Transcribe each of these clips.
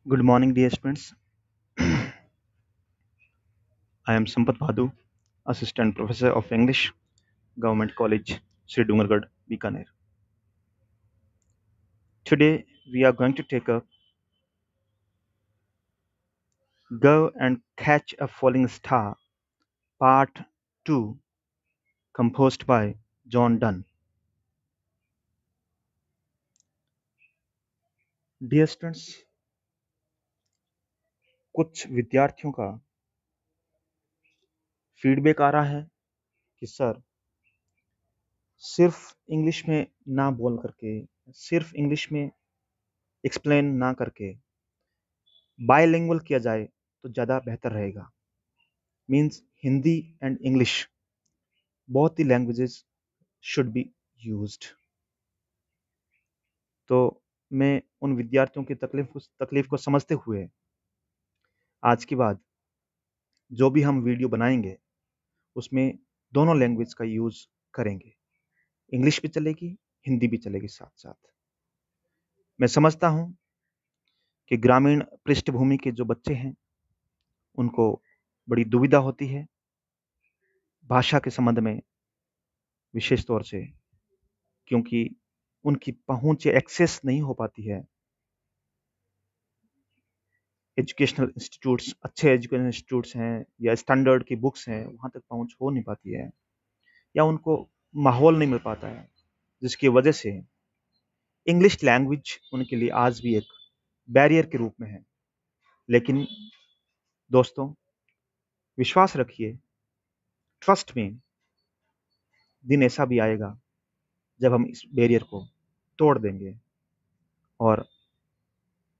Good morning, dear students. I am Sampath Bhadu, Assistant Professor of English, Government College, Sri Dungargarh, Bikaner. Today, we are going to take up Go and Catch a Falling Star, Part 2, composed by John Donne. Dear students, कुछ विद्यार्थियों का feedback आ रहा है कि sir सिर्फ English में ना बोल करके सिर्फ इंग्लिश में एक्सप्लेन ना करके बायलिंगुअल किया जाए तो ज़्यादा बेहतर रहेगा। Means Hindi and English both the languages should be used। तो मैं उन विद्यार्थियों की तकलीफ को समझते हुए आज के बाद जो भी हम वीडियो बनाएंगे उसमें दोनों लैंग्वेज का यूज करेंगे। इंग्लिश भी चलेगी, हिंदी भी चलेगी साथ साथ। मैं समझता हूं कि ग्रामीण पृष्ठभूमि के जो बच्चे हैं उनको बड़ी दुविधा होती है भाषा के संबंध में, विशेष तौर से क्योंकि उनकी पहुंच या एक्सेस नहीं हो पाती है। एजुकेशनल इंस्टीट्यूट्स, अच्छे एजुकेशनल इंस्टीट्यूट्स हैं या स्टैंडर्ड की बुक्स हैं, वहाँ तक पहुँच हो नहीं पाती है या उनको माहौल नहीं मिल पाता है, जिसकी वजह से इंग्लिश लैंग्वेज उनके लिए आज भी एक बैरियर के रूप में है। लेकिन दोस्तों, विश्वास रखिए, ट्रस्ट में, दिन ऐसा भी आएगा जब हम इस बैरियर को तोड़ देंगे और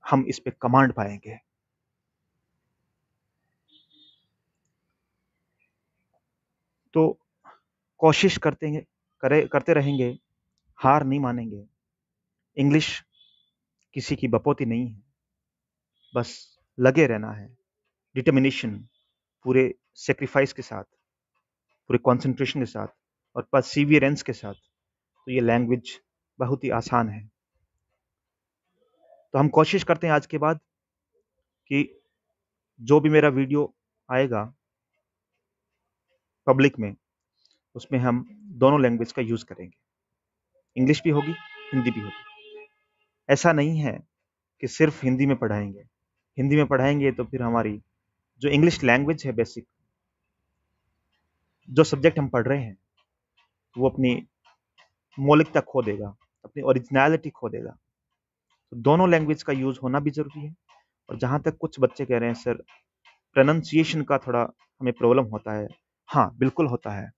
हम इस पे कमांड पाएंगे। तो कोशिश करते रहेंगे, हार नहीं मानेंगे। इंग्लिश किसी की बपौती नहीं है, बस लगे रहना है, डिटर्मिनेशन, पूरे सेक्रीफाइस के साथ, पूरे कंसंट्रेशन के साथ और परसीवियरेंस के साथ। तो ये लैंग्वेज बहुत ही आसान है। तो हम कोशिश करते हैं आज के बाद कि जो भी मेरा वीडियो आएगा पब्लिक में, उसमें हम दोनों लैंग्वेज का यूज करेंगे। इंग्लिश भी होगी, हिंदी भी होगी। ऐसा नहीं है कि सिर्फ हिंदी में पढ़ाएंगे। हिंदी में पढ़ाएंगे तो फिर हमारी जो इंग्लिश लैंग्वेज है, बेसिक जो सब्जेक्ट हम पढ़ रहे हैं, वो अपनी मौलिकता खो देगा, अपनी ओरिजिनलिटी खो देगा। तो दोनों लैंग्वेज का यूज होना भी जरूरी है। और जहां तक कुछ बच्चे कह रहे हैं सर प्रोनाउंसिएशन का थोड़ा हमें प्रॉब्लम होता है, हाँ बिल्कुल होता है,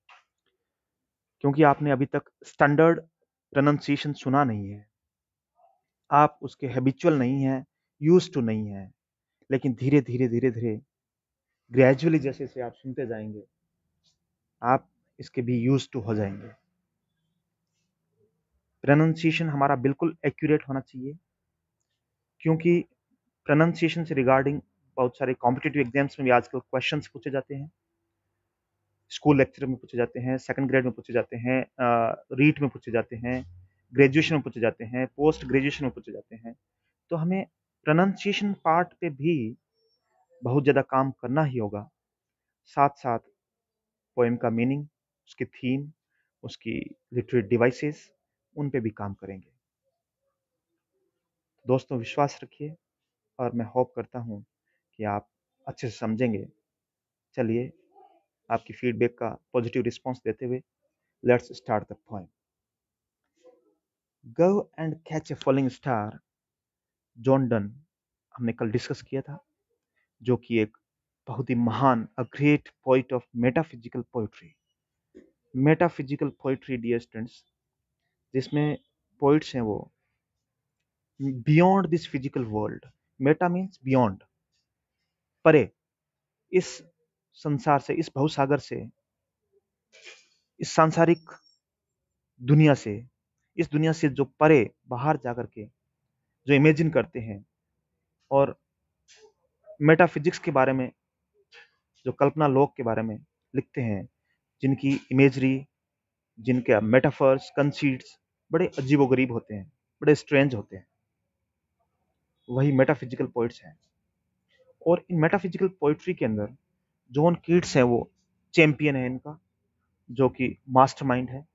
क्योंकि आपने अभी तक स्टैंडर्ड प्रोनाउंसिएशन सुना नहीं है, आप उसके हैबिचुअल नहीं है, यूज टू नहीं है। लेकिन धीरे धीरे धीरे धीरे ग्रेजुअली जैसे जैसे आप सुनते जाएंगे, आप इसके भी यूज टू हो जाएंगे। प्रोनाउंसिएशन हमारा बिल्कुल एक्यूरेट होना चाहिए, क्योंकि प्रोनाउंसिएशन से रिगार्डिंग बहुत सारे कॉम्पिटिटिव एग्जाम्स में भी आजकल क्वेश्चंस पूछे जाते हैं, स्कूल लेक्चर में पूछे जाते हैं, सेकंड ग्रेड में पूछे जाते हैं, रीट में पूछे जाते हैं, ग्रेजुएशन में पूछे जाते हैं, पोस्ट ग्रेजुएशन में पूछे जाते हैं। तो हमें प्रोनाउंसिएशन पार्ट पे भी बहुत ज़्यादा काम करना ही होगा। साथ साथ पोएम का मीनिंग, उसकी थीम, उसकी लिटरेरी डिवाइसेस, उन पे भी काम करेंगे। दोस्तों, विश्वास रखिए और मैं होप करता हूँ कि आप अच्छे से समझेंगे। चलिए, आपकी फीडबैक का पॉजिटिव रिस्पॉन्स देते हुए let's start the poem. Go and catch a falling star, John Donne हमने कल डिस्कस किया था, जो कि एक बहुत ही महान, a great poet of metaphysical poetry. Metaphysical poetry dear students, जिसमें पोइट्स हैं वो beyond this physical world. Meta means beyond, परे, इस संसार से, इस भवसागर से, इस सांसारिक दुनिया से, इस दुनिया से जो परे बाहर जाकर के जो इमेजिन करते हैं और मेटाफिजिक्स के बारे में, जो कल्पना लोक के बारे में लिखते हैं, जिनकी इमेजरी, जिनके मेटाफर्स, कंसीट्स बड़े अजीबोगरीब होते हैं, बड़े स्ट्रेंज होते हैं। वही मेटाफिजिकल पोइट्स हैं। और इन मेटाफिजिकल पोइट्री के अंदर जॉन कीट्स है वो चैंपियन है इनका, जो कि मास्टरमाइंड है।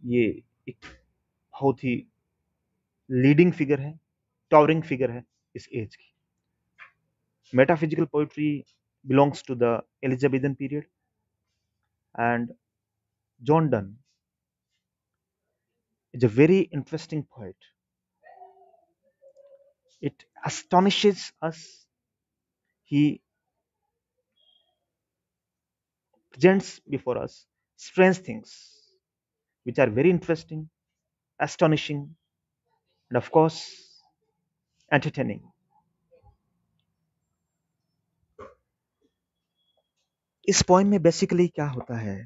ये एक बहुत ही लीडिंग फिगर है, टॉवरिंग फिगर है इस एज की। Metaphysical poetry belongs to the Elizabethan period, and John Donne is a very interesting poet. It astonishes us. He presents before us strange things which are very interesting, astonishing, and of course, entertaining. इस poem में basically क्या होता है?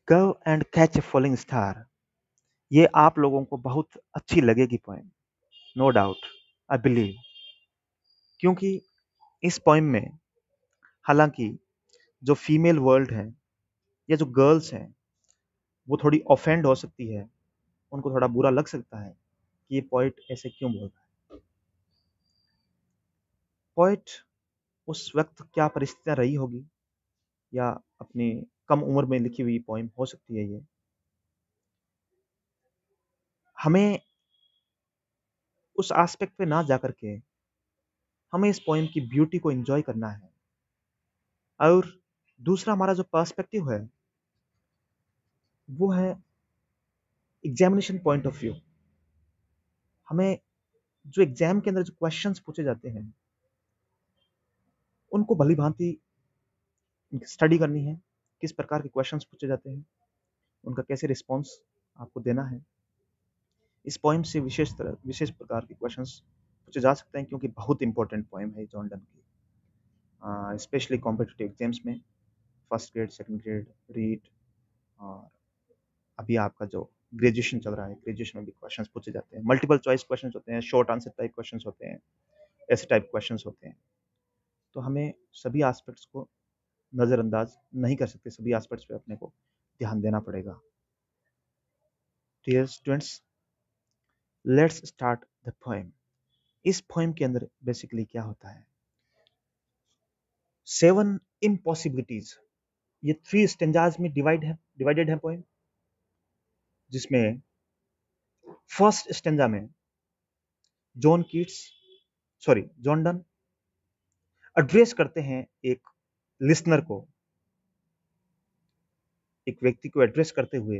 Go and catch a falling star. ये आप लोगों को बहुत अच्छी लगेगी poem, no doubt, I believe. क्योंकि इस पोइम में हालांकि जो फीमेल वर्ल्ड है या जो गर्ल्स हैं वो थोड़ी ऑफेंड हो सकती है, उनको थोड़ा बुरा लग सकता है कि ये पोइट ऐसे क्यों बोल रहा है। पोइट उस वक्त क्या परिस्थितियां रही होगी, या अपनी कम उम्र में लिखी हुई पोइम हो सकती है ये। हमें उस एस्पेक्ट पे ना जाकर के हमें इस पोइम की ब्यूटी को एंजॉय करना है। और दूसरा हमारा जो पर्सपेक्टिव है वो है एग्जामिनेशन पॉइंट ऑफ व्यू। हमें जो एग्जाम के अंदर जो क्वेश्चंस पूछे जाते हैं उनको भली भांति स्टडी करनी है, किस प्रकार के क्वेश्चंस पूछे जाते हैं, उनका कैसे रिस्पॉन्स आपको देना है। इस पोइम से विशेष प्रकार के क्वेश्चंस पूछे जा सकते हैं, क्योंकि बहुत इंपॉर्टेंट पोइम है जॉन डन की, स्पेशली कॉम्पिटिटिव एग्जाम्स में, first grade, second grade, REET, और अभी आपका जो ग्रेजुएशन चल रहा है, ग्रेजुएशन में भी क्वेश्चंस पूछे जाते हैं। मल्टीपल चॉइस क्वेश्चंस होते हैं, शॉर्ट आंसर टाइप क्वेश्चंस होते हैं, ऐसे टाइप क्वेश्चंस होते हैं। तो हमें सभी एस्पेक्ट्स को नज़रअंदाज नहीं कर सकते, सभी एस्पेक्ट्स पे अपने को ध्यान देना पड़ेगा। Dear students, let's start the poem. इस पोएम के अंदर बेसिकली क्या होता है? 7 इम्पॉसिबिलिटीज, ये 3 स्टेंजाज में डिवाइडेड है पोएम, जिसमें फर्स्ट स्टेंजा में जॉन डन एड्रेस करते हैं एक लिसनर को, एक व्यक्ति को एड्रेस करते हुए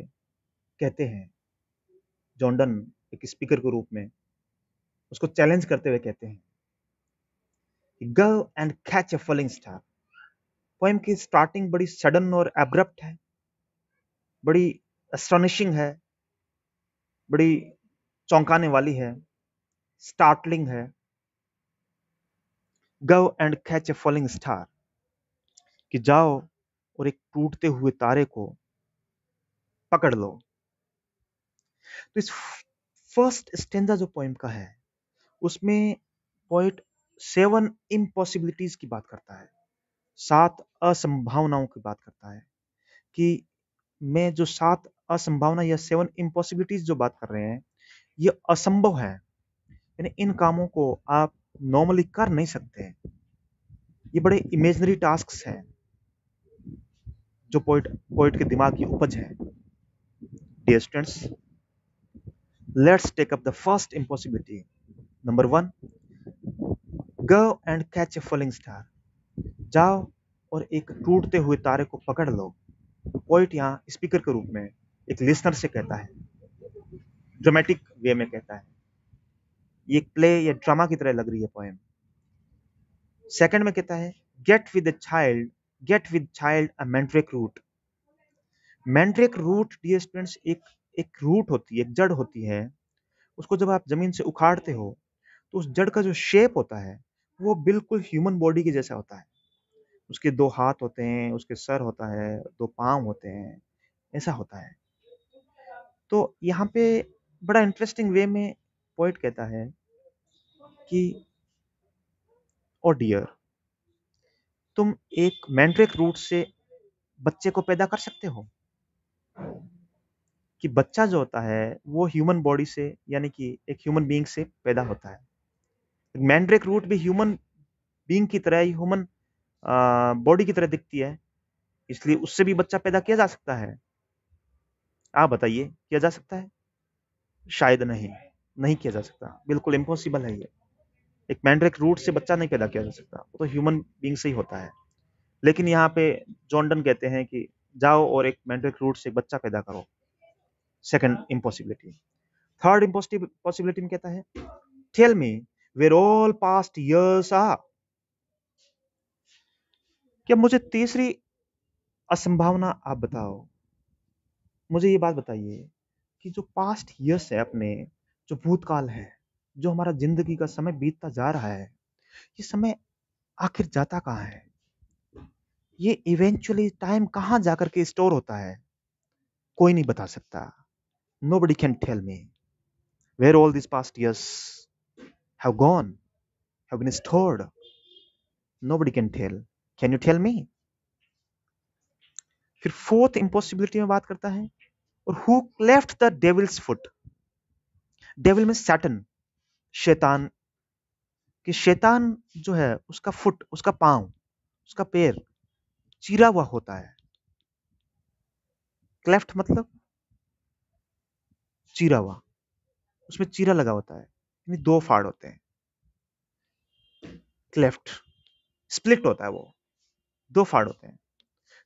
कहते हैं, जॉन डन एक स्पीकर के रूप में उसको चैलेंज करते हुए कहते हैं, गो and catch a falling star. Poem की स्टार्टिंग बड़ी सडन और एब्रप्ट है, बड़ी एस्टोनिशिंग है, बड़ी चौंकाने वाली है, स्टार्टलिंग है। Go and catch a falling star, कि जाओ और एक टूटते हुए तारे को पकड़ लो। तो इस फर्स्ट स्टेंजा जो पोएम का है उसमें पोएट 7 इम्पॉसिबिलिटीज की बात करता है, 7 असंभावनाओं की बात करता है, कि मैं जो 7 असंभावना या 7 इम्पॉसिबिलिटीज जो बात कर रहे हैं ये असंभव है, यानी इन कामों को आप नॉर्मली कर नहीं सकते हैं, ये बड़े इमेजिनरी टास्क्स हैं जो पोइट के दिमाग की उपज है। Dear students, let's take up the first impossibility. Number 1, go and catch a falling star. जाओ और एक टूटते हुए तारे को पकड़ लो। पोइट यहाँ स्पीकर के रूप में एक लिसनर से कहता है, ड्रामेटिक वे में कहता है, ये एक प्ले या ड्रामा की तरह लग रही है पोएम। सेकंड में कहता है, get with child a mandrake root. Mandrake root, dear students, एक रूट होती है, एक जड़ होती है, उसको जब आप जमीन से उखाड़ते हो तो उस जड़ का जो शेप होता है वो बिल्कुल ह्यूमन बॉडी के जैसा होता है। उसके 2 हाथ होते हैं, उसके सर होता है, 2 पांव होते हैं, ऐसा होता है। तो यहाँ पे बड़ा इंटरेस्टिंग वे में पोइट कहता है कि ओ डियर, तुम एक मैंड्रेक रूट से बच्चे को पैदा कर सकते हो। कि बच्चा जो होता है वो ह्यूमन बॉडी से, यानी कि एक ह्यूमन बीइंग से पैदा होता है। मैंड्रेक रूट भी ह्यूमन बीइंग की तरह, ह्यूमन बॉडी की तरह दिखती है, इसलिए उससे भी बच्चा पैदा किया जा सकता है। आप बताइए, किया जा सकता है? शायद नहीं, नहीं किया जा सकता, बिल्कुल इम्पॉसिबल है ये। एक मैंड्रेक रूट से बच्चा नहीं पैदा किया जा सकता, वो तो ह्यूमन बीइंग से ही होता है। लेकिन यहाँ पे जॉर्डन कहते हैं कि जाओ और एक मैंड्रेक रूट से एक बच्चा पैदा करो। Second impossibility. थर्ड इम्पॉसिबिलिटी में कहता है, tell me where all past years are. क्या मुझे तीसरी असंभावना आप बताओ। मुझे ये बात बताइए कि जो पास्ट इयर्स है अपने, जो भूतकाल है, जो हमारा जिंदगी का समय बीतता जा रहा है, ये समय आखिर जाता कहाँ है? ये इवेंचुअली टाइम कहाँ जाकर के स्टोर होता है? कोई नहीं बता सकता। Nobody can tell me where all these past years have gone, have been stored. Nobody can tell. Can you tell me? फिर फोर्थ इम्पॉसिबिलिटी में बात करता है, और who left the devil's foot. Devil में सैटन, शैतान। कि शैतान जो है उसका फुट, उसका पांव, उसका पैर चीरा हुआ होता है। क्लेफ्ट मतलब चीरा हुआ, उसमें चीरा लगा होता है, यानी दो फाड़ होते हैं। क्लेफ्ट स्प्लिट होता है, वो दो फाड़ होते हैं।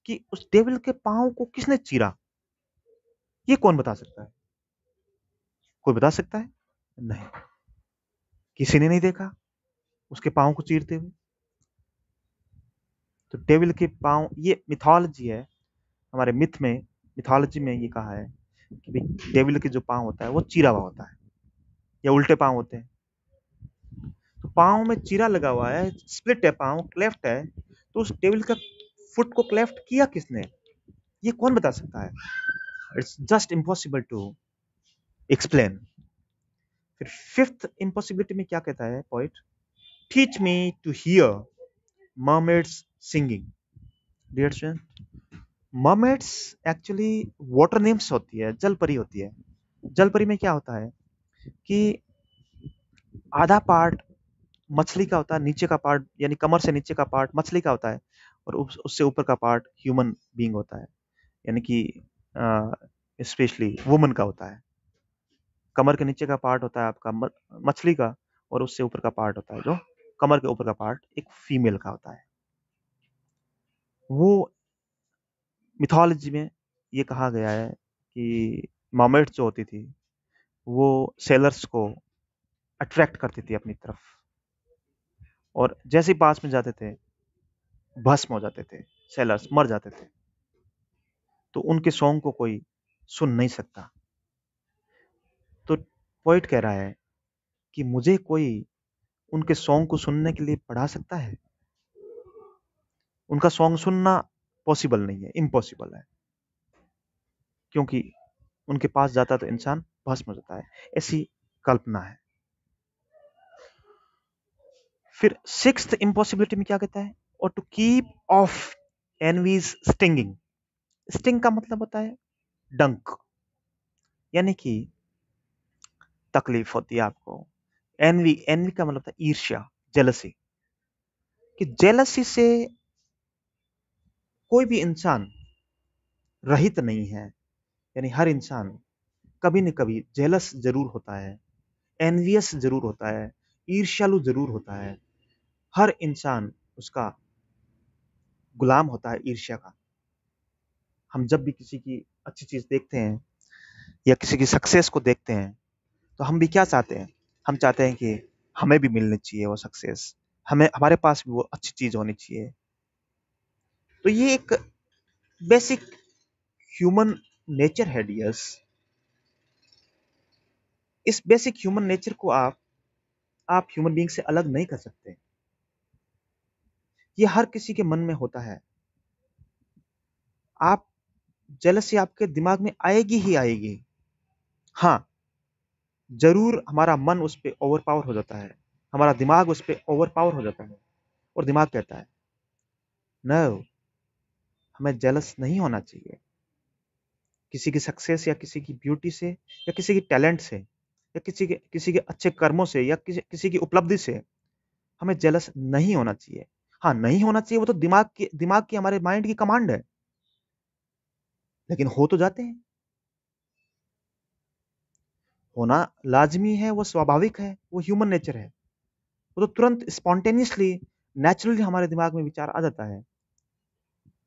कि उस डेविल के पांव को किसने चीरा, ये कौन बता सकता है? कोई बता सकता है? नहीं, किसी ने नहीं देखा उसके पांव को चीरते हुए। तो डेविल के पांव, ये मिथोलॉजी है, हमारे मिथ में, मिथोलॉजी में ये कहा है कि भाई डेविल के जो पांव होता है वो चीरा हुआ होता है, या उल्टे पांव होते हैं। तो पांव में चीरा लगा हुआ है, स्प्लिट है पांव, क्लेफ्ट है, तो उस डेविल का फुट को क्लेफ्ट किया किसने, ये कौन बता सकता है? It's just impossible to explain. फिर फिफ्थ इम्पॉसिबिलिटी में क्या कहता है poet, teach me to hear mermaids singing. Dear student, mermaids actually water nymphs होती है, जल परी होती है। जल परी में क्या होता है कि आधा पार्ट मछली का होता है, नीचे का पार्ट यानी कमर से नीचे का पार्ट मछली का होता है, और उससे ऊपर का पार्ट ह्यूमन बीइंग होता है, यानी कि स्पेशली वुमन का होता है। कमर के नीचे का पार्ट होता है आपका मछली का, और उससे ऊपर का पार्ट होता है, जो कमर के ऊपर का पार्ट एक फीमेल का होता है। वो मिथोलॉजी में ये कहा गया है कि मर्मेड्स जो होती थी वो सेलर्स को अट्रैक्ट करती थी अपनी तरफ, और जैसे ही पास में जाते थे भस्म हो जाते थे, सेलर्स मर जाते थे। तो उनके सॉन्ग को कोई सुन नहीं सकता। तो पोइट कह रहा है कि मुझे कोई उनके सॉन्ग को सुनने के लिए पढ़ा सकता है? उनका सॉन्ग सुनना पॉसिबल नहीं है, इम्पॉसिबल है, क्योंकि उनके पास जाता तो इंसान भस्म हो जाता है, ऐसी कल्पना है। फिर सिक्स्थ इम्पॉसिबिलिटी में क्या कहता है, और to keep off envy's stinging. Sting का मतलब होता है डंक, यानी कि तकलीफ होती है आपको। एनवी, एनवी का मतलब था ईर्ष्या, जेलसी। कि जेलसी से कोई भी इंसान रहित नहीं है, यानी हर इंसान कभी न कभी जेलस जरूर होता है, एनवियस जरूर होता है, ईर्ष्यालु जरूर होता है। हर इंसान उसका गुलाम होता है ईर्ष्या का। हम जब भी किसी की अच्छी चीज देखते हैं या किसी की सक्सेस को देखते हैं, तो हम भी क्या चाहते हैं? हम चाहते हैं कि हमें भी मिलनी चाहिए वो सक्सेस, हमें, हमारे पास भी वो अच्छी चीज होनी चाहिए। तो ये एक बेसिक ह्यूमन नेचर है डियर्स। इस बेसिक ह्यूमन नेचर को आप ह्यूमन बीइंग से अलग नहीं कर सकते। ये हर किसी के मन में होता है। आप जेलसी आपके दिमाग में आएगी ही आएगी। हाँ, जरूर हमारा मन उस पर ओवर पावर हो जाता है, हमारा दिमाग उस पर ओवर पावर हो जाता है, और दिमाग कहता है नो, हमें जेलस नहीं होना चाहिए। किसी की सक्सेस या किसी की ब्यूटी से या किसी की टैलेंट से या किसी के अच्छे कर्मों से या किसी की उपलब्धि से हमें जेलस नहीं होना चाहिए। हाँ, नहीं होना चाहिए, वो तो दिमाग की हमारे माइंड की कमांड है, लेकिन हो तो जाते हैं। होना लाजमी है, वो स्वाभाविक है, वो ह्यूमन नेचर है। वो तो तुरंत स्पॉन्टेनियसली नेचुरली हमारे दिमाग में विचार आ जाता है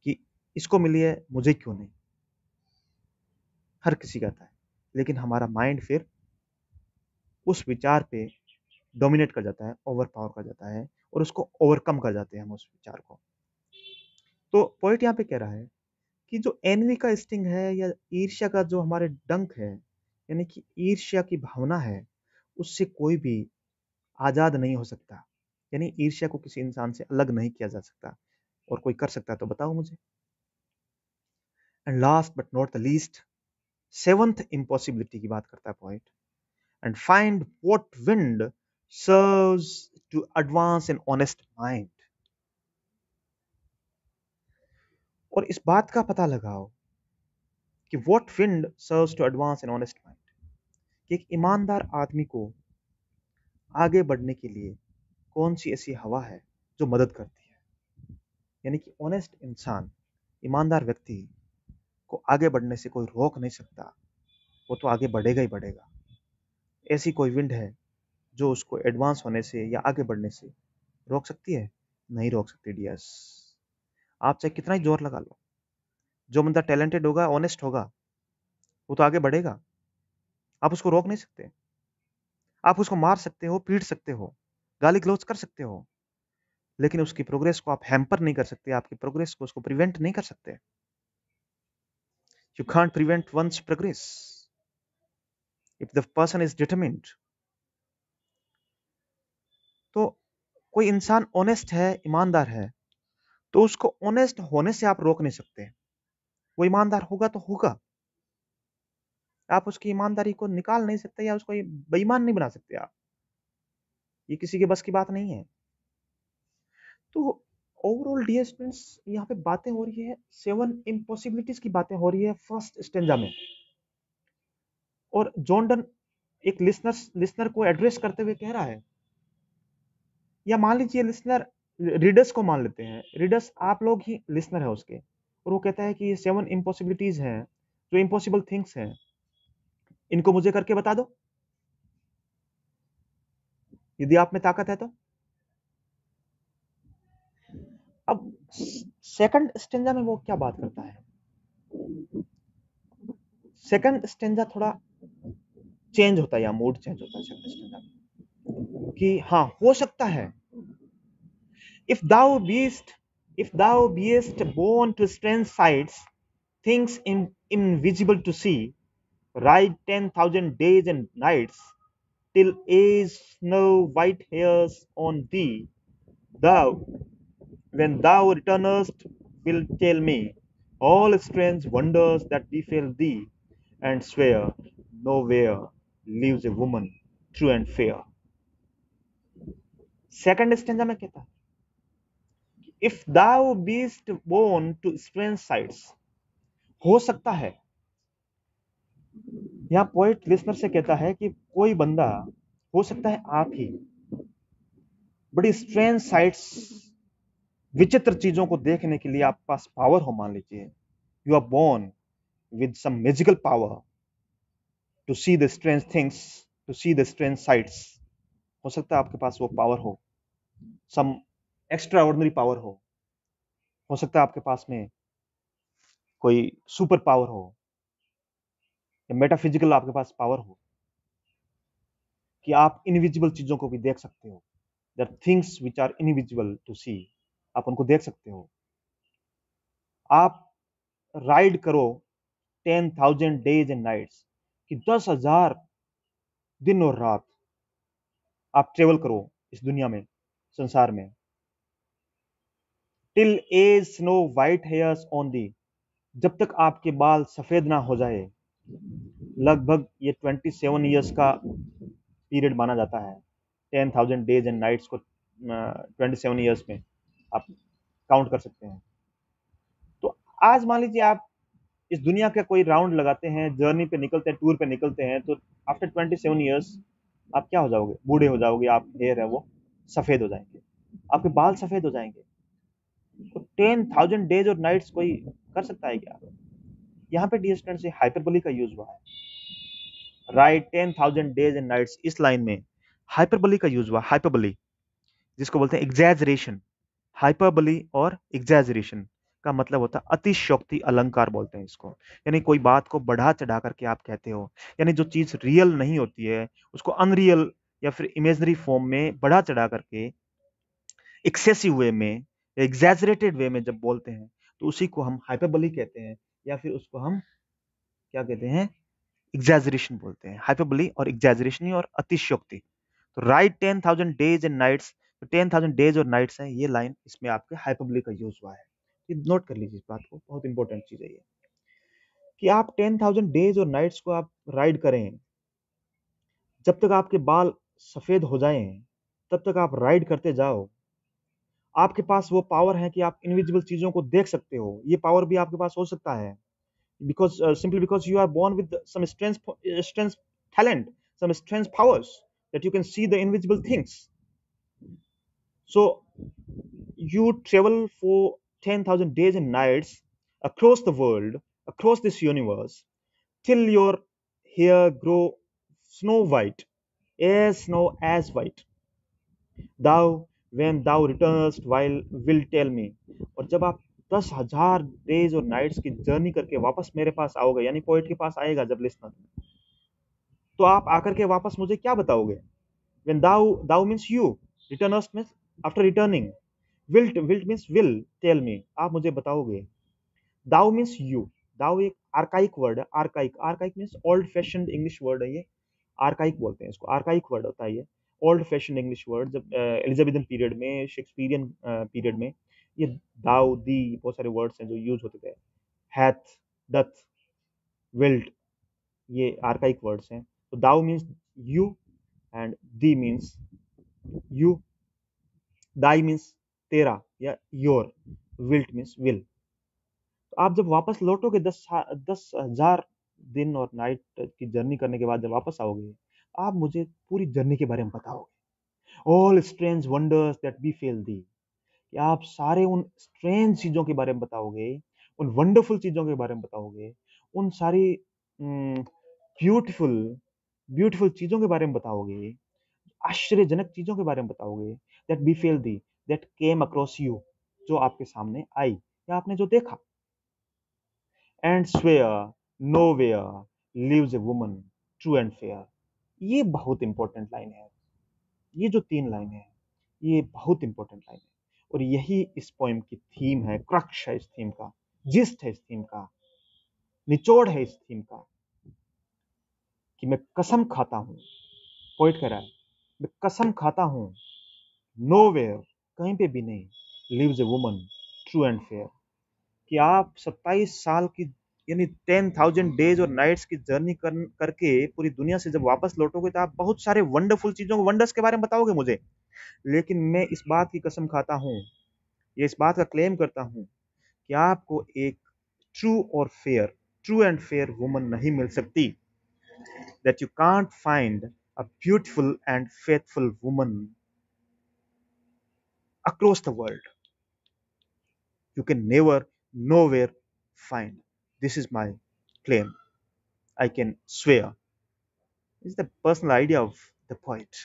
कि इसको मिली है, मुझे क्यों नहीं। हर किसी का आता है, लेकिन हमारा माइंड फिर उस विचार पे डोमिनेट कर जाता है, ओवर पावर कर जाता है और उसको ओवरकम कर जाते हैं हम उस विचार को। तो पॉइंट यहाँ पे कह रहा है कि जो एनवी का स्टिंग है या ईर्ष्या का जो हमारे डंक है, यानी कि ईर्ष्या की भावना है, उससे कोई भी आजाद नहीं हो सकता। यानी ईर्ष्या को किसी इंसान से अलग नहीं किया जा सकता, और कोई कर सकता है तो बताओ मुझे। And last but not the least, seventh impossibility की बात करता है point. And find what wind serves to advance an honest mind. और इस बात का पता लगाओ कि what wind serves to advance an honest mind, कि एक ईमानदार आदमी को आगे बढ़ने के लिए कौन सी ऐसी हवा है जो मदद करती है। यानी कि ऑनेस्ट इंसान, ईमानदार व्यक्ति को आगे बढ़ने से कोई रोक नहीं सकता, वो तो आगे बढ़ेगा ही बढ़ेगा। ऐसी कोई विंड है जो उसको एडवांस होने से या आगे बढ़ने से रोक सकती है? नहीं रोक सकती डियर्स। आप चाहे कितना ही जोर लगा लो, जो बंदा टैलेंटेड होगा, ऑनेस्ट होगा, वो तो आगे बढ़ेगा। आप उसको रोक नहीं सकते। आप उसको मार सकते हो, पीट सकते हो, गाली गलौज कर सकते हो, लेकिन उसकी प्रोग्रेस को आप हैम्पर नहीं कर सकते, आपकी प्रोग्रेस को उसको प्रिवेंट नहीं कर सकते। You can't prevent one's progress if the person is determined. तो कोई इंसान ऑनेस्ट है, ईमानदार है, तो उसको ऑनेस्ट होने से आप रोक नहीं सकते। वो ईमानदार होगा तो होगा, आप उसकी ईमानदारी को निकाल नहीं सकते या उसको बेईमान नहीं बना सकते आप। ये किसी के बस की बात नहीं है। तो ओवरऑल डियर स्टूडेंट्स, यहाँ पे बातें हो रही है, 7 इम्पॉसिबिलिटीज की बातें हो रही है फर्स्ट स्टेंजा में। और जॉन डन एक लिसनर को एड्रेस करते हुए कह रहा है, या मान लीजिए लिसनर, रीडर्स को मान लेते हैं, रीडर्स आप लोग ही लिसनर है उसके, और वो कहता है कि ये 7 इम्पॉसिबिलिटीज हैं, जो इम्पॉसिबल थिंग्स हैं, इनको मुझे करके बता दो, यदि आप में ताकत है तो। अब सेकंड स्टेंजा में वो क्या बात करता है? सेकंड स्टेंजा थोड़ा चेंज होता है, या मूड चेंज होता है सेकंड स्टेंजा में, कि हाँ हो सकता है, if thou beest if thou beest born to strange sights, things invisible to see, ride 10,000 days and nights, till age snow white hairs on thee, thou, when thou returnest, wilt tell me all strange wonders that befell thee, and swear nowhere lives a woman true and fair. Second stanza में कहता है, if thou beest born to strange sights, हो सकता है, यहाँ poet listener से कहता है कि कोई बंदा, हो सकता है आप ही बड़ी स्ट्रेंज साइट्स, विचित्र चीजों को देखने के लिए आपके पास पावर हो। मान लीजिए you are born with some magical power to see the strange things, to see the strange sights. हो सकता है आपके पास वो पावर हो, सम एक्स्ट्रा ऑर्डिनरी पावर हो सकता है आपके पास में कोई सुपर पावर हो, या मेटाफिजिकल आपके पास पावर हो, कि आप इनविजिबल चीजों को भी देख सकते हो। There things which are invisible to see, आप उनको देख सकते हो। आप राइड करो 10,000 डेज एंड नाइट्स, कि 10,000 दिन और रात आप ट्रेवल करो इस दुनिया में, संसार में। Till as snow white hairs on the, जब तक आपके बाल सफेद ना हो जाए। लगभग ये 27 ईयर्स का पीरियड माना जाता है। 10,000 डेज एंड नाइट्स को 27 ईयर्स में आप काउंट कर सकते हैं। तो आज मान लीजिए आप इस दुनिया का कोई राउंड लगाते हैं, जर्नी पे निकलते हैं, टूर पे निकलते हैं, तो आफ्टर 27 ईयर्स आप क्या हो जाओगे? बूढ़े हो जाओगे। आप हेयर है वो सफेद हो जाएंगे, आपके बाल सफेद हो जाएंगे। तो 10,000 डेज और नाइट्स कोई कर सकता है क्या? यहाँ पे डियर स्टूडेंट से हाइपरबोली का यूज हुआ है। राइट, 10,000 डेज एंड नाइट्स, इस लाइन में हाइपरबोली का यूज हुआ। हाइपरबोली जिसको बोलते हैं एग्जैजरेशन। हाइपरबोली और एग्जैजरेशन का मतलब होता है अतिशयोक्ति अलंकार बोलते हैं इसको। यानी कोई बात को बढ़ा चढ़ा करके आप कहते हो, यानी जो चीज रियल नहीं होती है उसको अनरियल या फिर इमेजनरी फॉर्म में बढ़ा चढ़ा करके एक्सेसिव वे में, एग्जैजरेटेड वे में जब बोलते हैं तो उसी को हम हाइपरबोली कहते हैं, या फिर उसको हम क्या कहते हैं? एग्जैजरेशन बोलते हैं। हाइपरबोली और एग्जैजरेशन और अतिशयोक्ति। तो राइट 10,000 डेज एंड नाइट्स, तो 10,000 डेज और नाइट्स है ये लाइन, इसमें आपके हाइपरबोली का यूज हुआ है। ये नोट कर लीजिए इस बात को, बहुत इंपॉर्टेंट चीज है ये कि आप 10,000 डेज और नाइट्स को आप राइड करें, जब तक आपके बाल सफेद हो जाएं तब तक आप राइड करते जाओ। आपके पास वो पावर है कि आप इनविजिबल चीजों को देख सकते हो। ये पावर भी आपके पास हो सकता है because simply because you are born with some strength talent, some strength powers, that you can see the invisible things. So you travel for 10,000 days and nights across the world, across this universe, till your hair grow snow white, as snow as white. Thou when thou returnest while will tell me. और जब आप 10,000 days और nights की journey करके वापस मेरे पास आओगे, यानी पोइट के पास आएगा जब लिसनर, तो आप आकर के वापस मुझे क्या बताओगे? When thou means you, returnest means after returning, wilt means will tell me, आप मुझे बताओगे। thou means you, thou एक आर्काइक वर्ड है। Archaic means old fashion English word है ये। आर्काइक बोलते हैं इसको, आर्काइक वर्ड होता है ये। ओल्ड फैशन इंग्लिश वर्ड, जब एलिजाबेथन पीरियड में, शेक्सपियरियन पीरियड में ये दाउ दी बहुत सारे वर्ड्स हैं जो यूज होते थे। हैथ, डथ, विल्ट, ये आर्काइक वर्ड्स हैं। तो thou means you and thee means you, thy means तेरा या योर, विल्ट मीन्स विल। तो आप जब वापस लौटोगे 10,000 दिन और नाइट की जर्नी करने के बाद जब वापस आओगे, आप मुझे पूरी जर्नी के बारे में बताओगे। All strange wonders that befell thee, कि आप सारे उन स्ट्रेंज चीजों के बारे में बताओगे, उन वंडरफुल चीजों के बारे में बताओगे, उन सारी ब्यूटीफुल ब्यूटीफुल चीजों के बारे में बताओगे, आश्चर्यजनक चीजों के बारे में बताओगे। That befell thee, that came across you, जो आपके सामने आई या आपने जो देखा। And swear nowhere lives a woman true and fair. ये बहुत इंपॉर्टेंट लाइन है। ये जो 3 लाइन है ये बहुत इंपॉर्टेंट लाइन है, और यही इस पोएम की थीम है, क्रक्स है इस थीम का, जिस्ट है इस थीम का, निचोड़ है इस थीम का। कि मैं कसम खाता हूं, पोइट कह रहा है, मैं कसम खाता हूं, नो वेयर, कहीं पे भी नहीं, lives a woman true and fair. कि आप 27 साल की, यानी 10,000 डेज और नाइट्स की जर्नी करके पूरी दुनिया से जब वापस लौटोगे तो आप बहुत सारे वंडरफुल चीजों, वंडर्स के बारे में बताओगे मुझे। लेकिन मैं इस बात की कसम खाता हूं, ये इस बात का क्लेम करता हूं कि आपको एक ट्रू एंड फेयर वुमन नहीं मिल सकती। That you can't find a beautiful and faithful woman across the world. You can never, nowhere find. This is my claim. I can swear. This is the personal idea of the poet.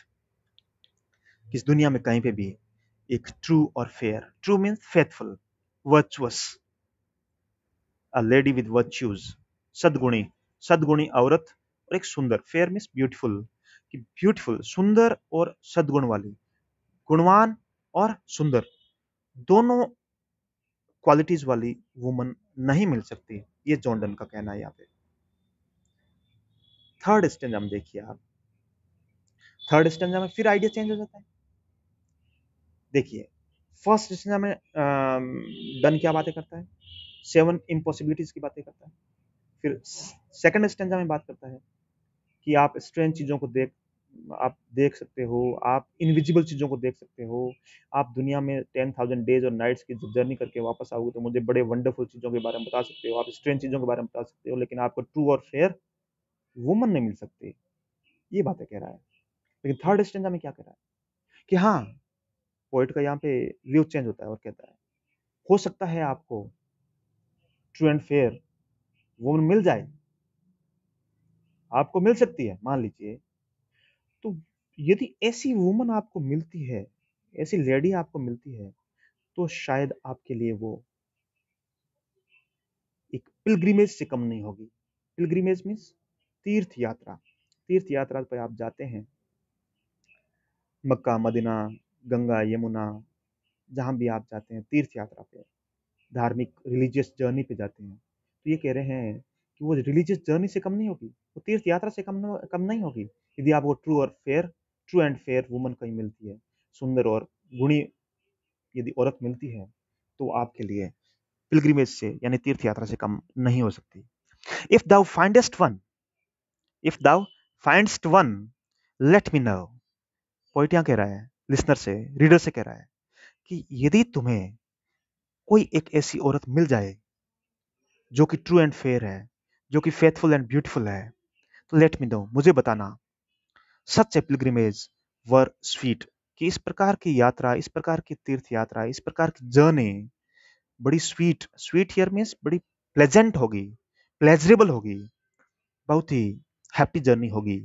कि इस दुनिया में कहीं पे भी एक true और fair, true means faithful, virtuous, a lady with virtues, सद्गुणी, सद्गुणी औरत, और एक सुंदर, फेयर मीन्स ब्यूटीफुल, कि ब्यूटीफुल, सुंदर और सद्गुण वाली, गुणवान और सुंदर, दोनों क्वालिटीज वाली वुमन नहीं मिल सकती। ये जॉन डन का कहना है यहाँ पे। थर्ड स्टेंजा में देखिए आप, थर्ड स्टेंजा में फिर आइडिया चेंज हो जाता है। देखिए फर्स्ट स्टेंजा में डन क्या बातें करता है? 7 इम्पॉसिबिलिटीज की बातें करता है। फिर सेकंड स्टेंजा में बात करता है कि आप स्ट्रेंज चीजों को देख आप देख सकते हो, आप इनविजिबल चीज़ों को देख सकते हो। आप दुनिया में 10,000 डेज और नाइट्स की जर्नी करके वापस आओगे तो मुझे बड़े वंडरफुल चीज़ों के बारे में बता सकते हो, आप स्ट्रेंज चीज़ों के बारे में बता सकते हो, लेकिन आपको ट्रू और फेयर वुमन नहीं मिल सकती। ये बातें कह रहा है। लेकिन थर्ड स्टेंजा में क्या कह रहा है कि हाँ, पोएट का यहाँ पे व्यू चेंज होता है और कहता है हो सकता है आपको ट्रू एंड फेयर वुमन मिल जाए, आपको मिल सकती है मान लीजिए। तो यदि ऐसी वुमन आपको मिलती है, ऐसी लेडी आपको मिलती है, तो शायद आपके लिए वो एक पिलग्रिमेज से कम नहीं होगी। पिलग्रिमेज मीन्स तीर्थ यात्रा। तीर्थ यात्रा पर आप जाते हैं, मक्का मदीना, गंगा यमुना, जहां भी आप जाते हैं तीर्थ यात्रा पे, धार्मिक रिलीजियस जर्नी पे जाते हैं, तो ये कह रहे हैं कि वो रिलीजियस जर्नी से कम नहीं होगी, वो तीर्थ यात्रा से कम नहीं होगी, यदि आपको ट्रू एंड फेयर वुमन कहीं मिलती है, सुंदर और गुणी यदि औरत मिलती है, तो आपके लिए पिलग्रिमेज से यानी तीर्थ यात्रा से कम नहीं हो सकती। If thou findest one if thou findest one let me know. Poet यहाँ कह रहा है, लिसनर से, रीडर से कह रहा है कि यदि तुम्हें कोई एक ऐसी औरत मिल जाए जो कि ट्रू एंड फेयर है, जो कि फेथफुल एंड ब्यूटीफुल है, तो लेट मी नो, मुझे बताना। सच ए पिलग्रिमेज वर स्वीट, कि इस प्रकार की यात्रा, इस प्रकार की तीर्थ यात्रा, इस प्रकार की जर्नी बड़ी स्वीट, स्वीट हियर मीन्स बड़ी प्लेजेंट होगी, प्लेजरेबल होगी, बहुत ही हैप्पी जर्नी होगी।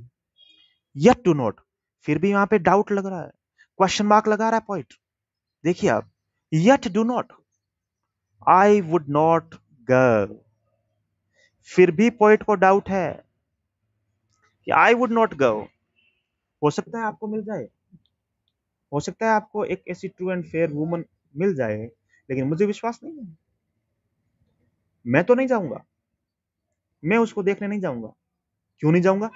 येट डू नॉट, फिर भी यहाँ पे डाउट लग रहा है, क्वेश्चन मार्क लगा रहा है पॉइंट। देखिए आप, yet do not, I would not go, फिर भी पॉइंट को डाउट है कि आई वुड नॉट गो। हो सकता है आपको मिल जाए, हो सकता है आपको एक ऐसी ट्रू एंड फेयर वुमन मिल जाए, लेकिन मुझे विश्वास नहीं है, मैं तो नहीं जाऊंगा, मैं उसको देखने नहीं जाऊंगा। क्यों नहीं जाऊंगा?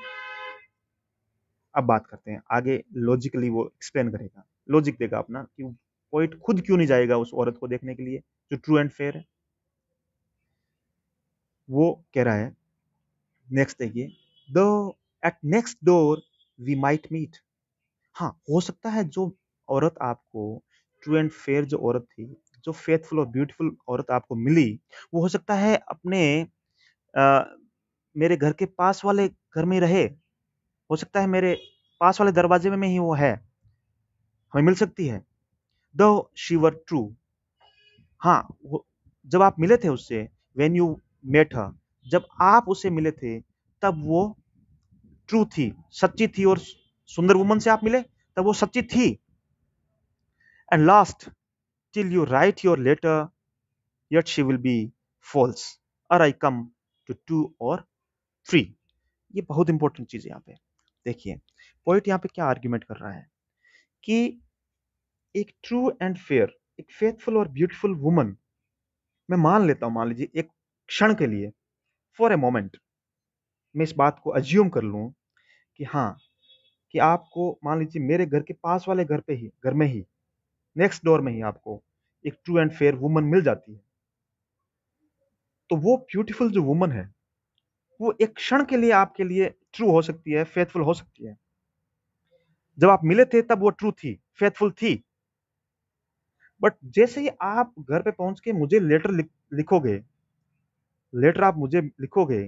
अब बात करते हैं आगे, लॉजिकली वो एक्सप्लेन करेगा, लॉजिक देगा अपना कि पोइट खुद क्यों नहीं जाएगा उस औरत को देखने के लिए जो ट्रू एंड फेयर है। वो कह रहा है, नेक्स्ट देखिए, though at next door we might meet. हाँ, हो सकता है जो औरत आपको ट्रू एंड फेयर, जो औरत थी, जो फेथफुल और ब्यूटीफुल औरत आपको मिली, वो हो सकता है अपने अ, मेरे घर के पास वाले घर में रहे, हो सकता है मेरे पास वाले दरवाजे में ही वो है, हमें मिल सकती है। दो शी वर ट्रू, हाँ, जब आप मिले थे उससे, व्हेन यू मेट हर, जब आप उससे मिले थे, तब वो ट्रू थी, सच्ची थी, और सुंदर वुमन से आप मिले तब वो सच्ची थी। And last, till you write your letter, yet she will be false, or I come to two or three। ये बहुत इंपॉर्टेंट चीज है यहाँ पे। देखिए, पोइट यहाँ पे क्या आर्ग्यूमेंट कर रहा है कि एक ट्रू एंड फेयर, एक फेथफुल और ब्यूटीफुल वुमन, मैं मान लेता हूं, मान लीजिए एक क्षण के लिए, फॉर ए मोमेंट, मैं इस बात को अज्यूम कर लूं कि हाँ, कि आपको मान लीजिए मेरे घर के पास वाले घर में ही, नेक्स्ट डोर में ही आपको एक ट्रू एंड फेयर वुमन मिल जाती है, तो वो ब्यूटीफुल जो वुमन है, वो एक क्षण के लिए आपके लिए ट्रू हो सकती है, फेथफुल हो सकती है। जब आप मिले थे तब वो ट्रू थी, फेथफुल थी, बट जैसे ही आप घर पे पहुंच के मुझे लिखोगे, लेटर आप मुझे लिखोगे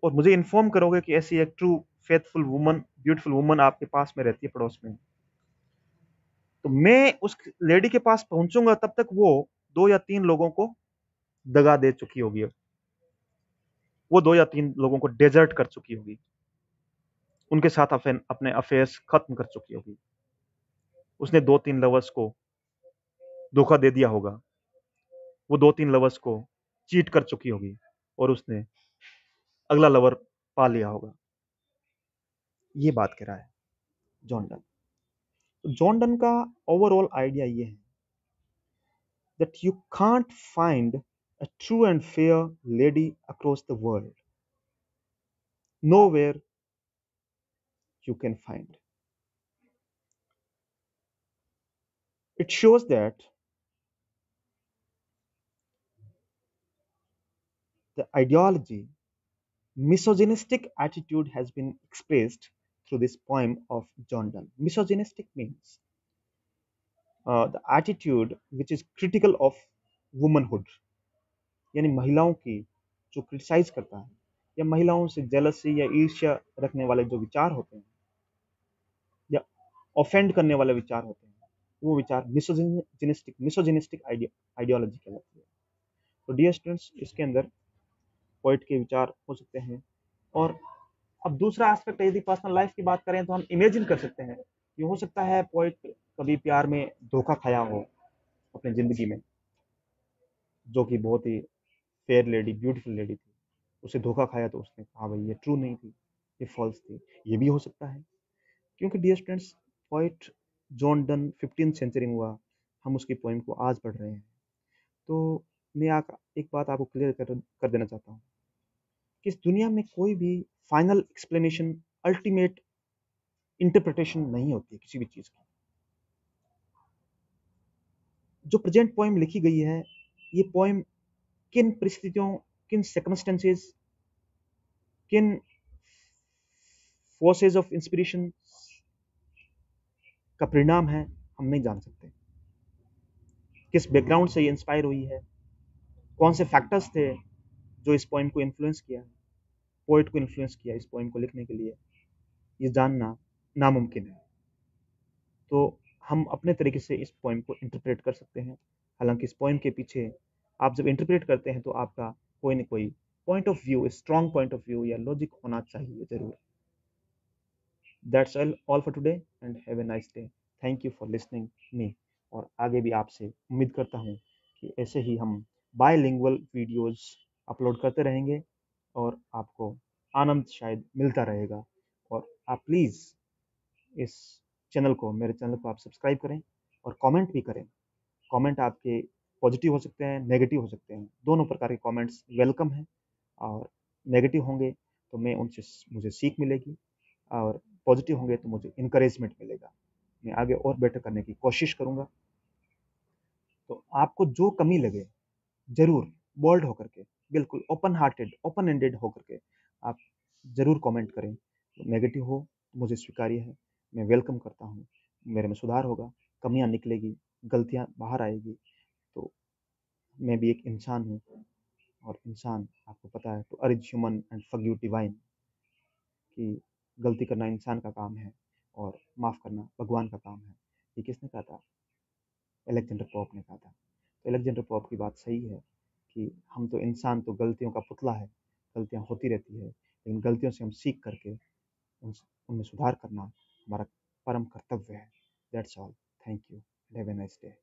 और मुझे इन्फॉर्म करोगे कि ऐसी एक true faithful woman, beautiful woman आपके पास में रहती है, पड़ोस में, तो मैं उस लेडी के पास पहुंचूंगा, तब तक वो 2 या 3 लोगों को दगा दे चुकी होगी, वो 2 या 3 लोगों को डेजर्ट कर चुकी होगी, उनके साथ अपने अफेयर्स खत्म कर चुकी होगी, उसने 2 3 लवर्स को धोखा दे दिया होगा, वो 2 3 लवर्स को चीट कर चुकी होगी, और उसने अगला लवर पा लिया होगा। ये बात कह रहा है जॉन डन। तो जॉन डन का ओवरऑल आइडिया ये है that you can't find a true and fair lady across the world, nowhere you can find. It shows that the ideology, misogynistic attitude has been expressed through this poem of John Donne. Misogynistic means the attitude which is critical of womanhood, यानी महिलाओं की जो criticise करता है या महिलाओं से jealousy या ईर्ष्या रखने वाले जो विचार होते हैं या ऑफेंड करने वाले विचार होते हैं, वो विचार मिसोजिनिस्टिक आइडियोलॉजी कहलाती है। तो डियर स्टूडेंट्स, इसके अंदर पोइट के विचार हो सकते हैं। और अब दूसरा एस्पेक्ट, यदि पर्सनल लाइफ की बात करें तो हम इमेजिन कर सकते हैं कि हो सकता है पोइट कभी प्यार में धोखा खाया हो अपनी जिंदगी में, जो कि बहुत ही फेयर लेडी, ब्यूटीफुल लेडी थी, उसे धोखा खाया तो उसने कहा भाई ये ट्रू नहीं थी, ये फॉल्स थी। ये भी हो सकता है, क्योंकि dear students, poet John Donne 15th century में हुआ, हम उसकी पोइम को आज पढ़ रहे हैं। तो मैं एक बात आपको क्लियर कर देना चाहता हूँ कि इस दुनिया में कोई भी फाइनल एक्सप्लेनेशन, अल्टीमेट इंटरप्रिटेशन नहीं होती है किसी भी चीज़ की। जो प्रेजेंट पोइम लिखी गई है, ये पोइम किन परिस्थितियों, किन सर्कमस्टेंसेस, किन फोर्सेज ऑफ इंस्पिरेशन का परिणाम है, हम नहीं जान सकते। किस बैकग्राउंड से ये इंस्पायर हुई है, कौन से फैक्टर्स थे जो इस पोइम को इन्फ्लुएंस किया, पोइट को इन्फ्लुएंस किया इस पोइम को लिखने के लिए, ये जानना नामुमकिन है। तो हम अपने तरीके से इस पोइम को इंटरप्रेट कर सकते हैं। हालांकि इस पोइम के पीछे आप जब इंटरप्रेट करते हैं तो आपका कोई ना कोई point of view, strong point of view या लॉजिक होना चाहिए जरूर। That's all for today and have a nice day. Thank you for listening me. और आगे भी आपसे उम्मीद करता हूँ कि ऐसे ही हम बायलिंगुअल वीडियोस अपलोड करते रहेंगे और आपको आनंद शायद मिलता रहेगा। और आप प्लीज़ इस मेरे चैनल को आप सब्सक्राइब करें और कमेंट भी करें। कमेंट आपके पॉजिटिव हो सकते हैं, नेगेटिव हो सकते हैं, दोनों प्रकार के कमेंट्स वेलकम हैं। और नेगेटिव होंगे तो मैं उनसे मुझे सीख मिलेगी, और पॉजिटिव होंगे तो मुझे इनकरेजमेंट मिलेगा। मैं आगे और बेटर करने की कोशिश करूँगा। तो आपको जो कमी लगे, ज़रूर बोल्ड होकर के, बिल्कुल ओपन हार्टेड, ओपन एंडेड होकर के आप ज़रूर कमेंट करें। तो नेगेटिव हो तो मुझे स्वीकार्य है, मैं वेलकम करता हूँ। मेरे में सुधार होगा, कमियाँ निकलेगी, गलतियाँ बाहर आएगी। तो मैं भी एक इंसान हूँ, और इंसान आपको पता है, टू अर्ज ह्यूमन एंड फॉरगिव डिवाइन, कि गलती करना इंसान का काम है और माफ़ करना भगवान का काम है। ये किसने कहा था? अलेक्जेंडर पोप ने कहा था। तो अलेक्जेंडर पोप की बात सही है कि हम तो इंसान, तो गलतियों का पुतला है, गलतियाँ होती रहती है, लेकिन गलतियों से हम सीख करके उनमें सुधार करना हमारा परम कर्तव्य है। That's all. Thank you. Have a nice day.